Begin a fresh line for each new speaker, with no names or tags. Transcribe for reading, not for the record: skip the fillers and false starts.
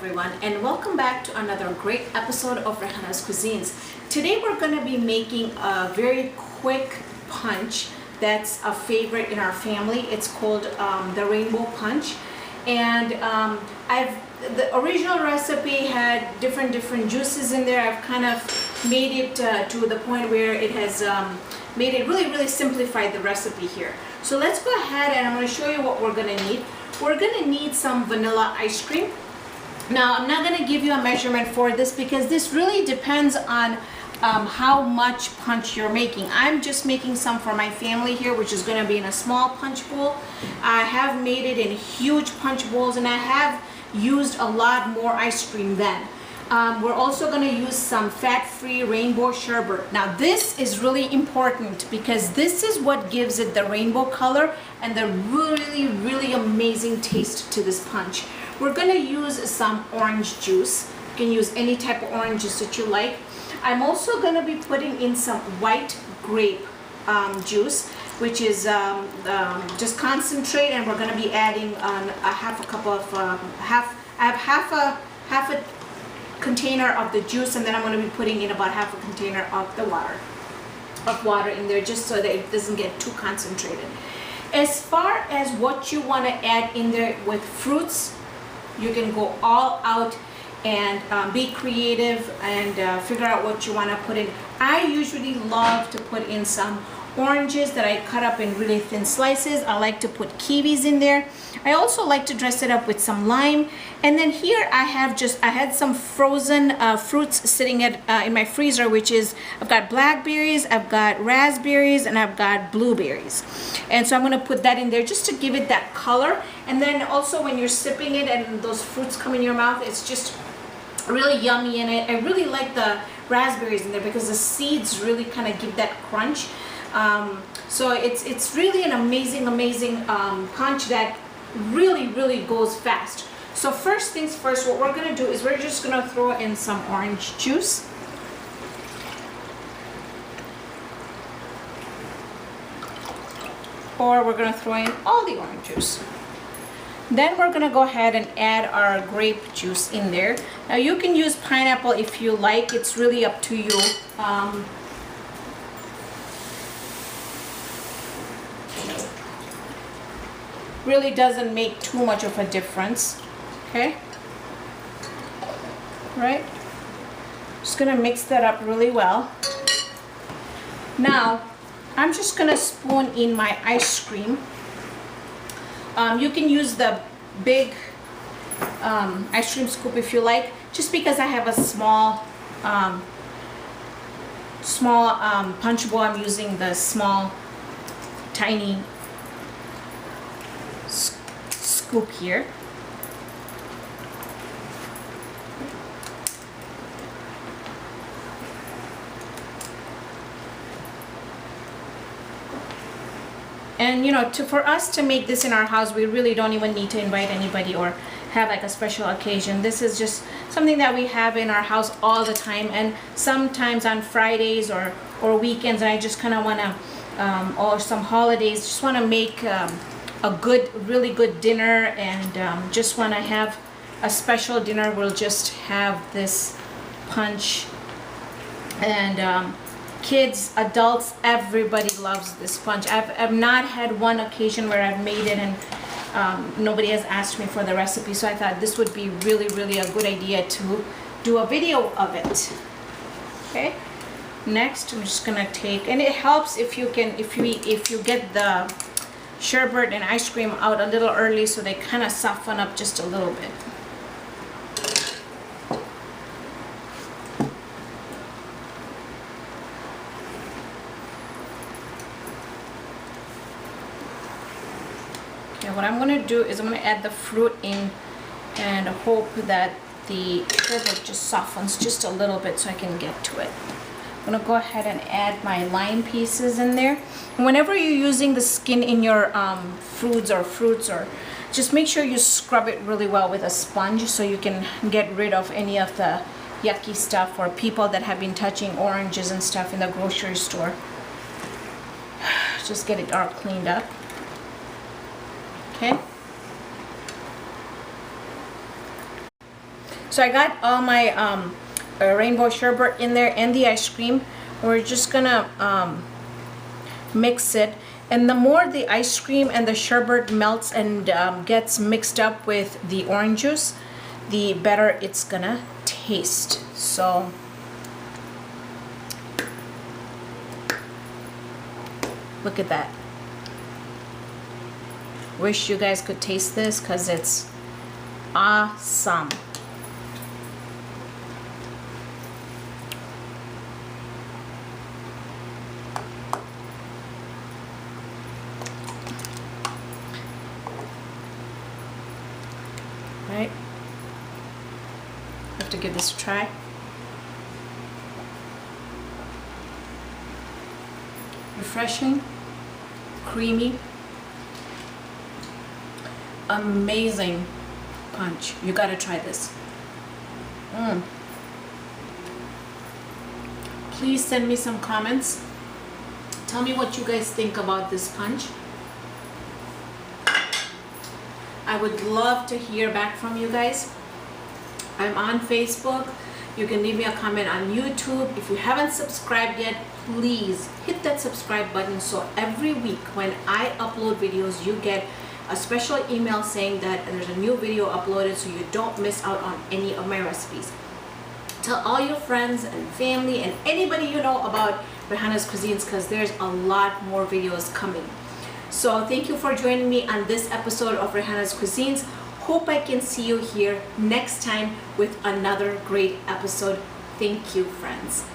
everyone, and welcome back to another great episode of Raihana's Cuisines. Today we're going to be making a very quick punch that's a favorite in our family. It's called the rainbow punch, and the original recipe had different juices in there. I've kind of made it to the point where it has made it really simplified the recipe here. So let's go ahead and I'm going to show you what we're going to need. We're going to need some vanilla ice cream. Now, I'm not going to give you a measurement for this because this really depends on how much punch you're making. I'm just making some for my family here, which is going to be in a small punch bowl. I have made it in huge punch bowls, and I have used a lot more ice cream then. We're also going to use some fat-free rainbow sherbet. Now this is really important because this is what gives it the rainbow color and the really amazing taste to this punch. We're going to use some orange juice. You can use any type of orange juice that you like. I'm also going to be putting in some white grape juice, which is just concentrate, and we're going to be adding half a container of the juice, and then I'm going to be putting in about half a container of the water in there, just so that it doesn't get too concentrated. As far as what you want to add in there with fruits, you can go all out and be creative and figure out what you want to put in. I usually love to put in some oranges that I cut up in really thin slices. I like to put kiwis in there. I also like to dress it up with some lime. And then here I had some frozen fruits sitting in my freezer, which is, I've got blackberries, I've got raspberries, and I've got blueberries. And so I'm going to put that in there just to give it that color. And then also when you're sipping it and those fruits come in your mouth, it's just really yummy. And I really like the raspberries in there because the seeds really kind of give that crunch. So it's really an amazing punch that really goes fast. So first things first, what we're going to do is we're just going to throw in some orange juice. Or we're going to throw in all the orange juice. Then we're going to go ahead and add our grape juice in there. Now you can use pineapple if you like, it's really up to you. Really doesn't make too much of a difference. Okay, right, just gonna mix that up really well. Now I'm just gonna spoon in my ice cream. You can use the big ice cream scoop if you like. Just because I have a small punch bowl, I'm using the small tiny scoop here. And you know, for us to make this in our house, we really don't even need to invite anybody or have like a special occasion. This is just something that we have in our house all the time, and sometimes on Fridays or weekends, I just kind of want to or some holidays, just want to make a really good dinner, and just want to have a special dinner. We'll just have this punch, and kids, adults, everybody loves this punch. I've not had one occasion where I've made it and nobody has asked me for the recipe, so I thought this would be really a good idea to do a video of it. Okay, next I'm just gonna take, and it helps if you get the sherbet and ice cream out a little early, so they kind of soften up just a little bit. Okay, what I'm going to do is I'm going to add the fruit in and hope that the sherbet just softens just a little bit so I can get to it. I'm going to go ahead and add my lime pieces in there. And whenever you're using the skin in your fruits, or just make sure you scrub it really well with a sponge so you can get rid of any of the yucky stuff, or people that have been touching oranges and stuff in the grocery store. Just get it all cleaned up. Okay. So I got all my rainbow sherbet in there and the ice cream. We're just gonna mix it, and the more the ice cream and the sherbet melts and gets mixed up with the orange juice, the better it's gonna taste. So look at that. Wish you guys could taste this because it's awesome. Right? Have to give this a try. Refreshing, creamy, amazing punch. You gotta try this. Please send me some comments. Tell me what you guys think about this punch. I would love to hear back from you guys. I'm on Facebook. You can leave me a comment on YouTube. If you haven't subscribed yet, please hit that subscribe button so every week when I upload videos, you get a special email saying that there's a new video uploaded so you don't miss out on any of my recipes. Tell all your friends and family and anybody you know about Raihana's Cuisines because there's a lot more videos coming. So thank you for joining me on this episode of Raihana's Cuisines. Hope I can see you here next time with another great episode. Thank you, friends.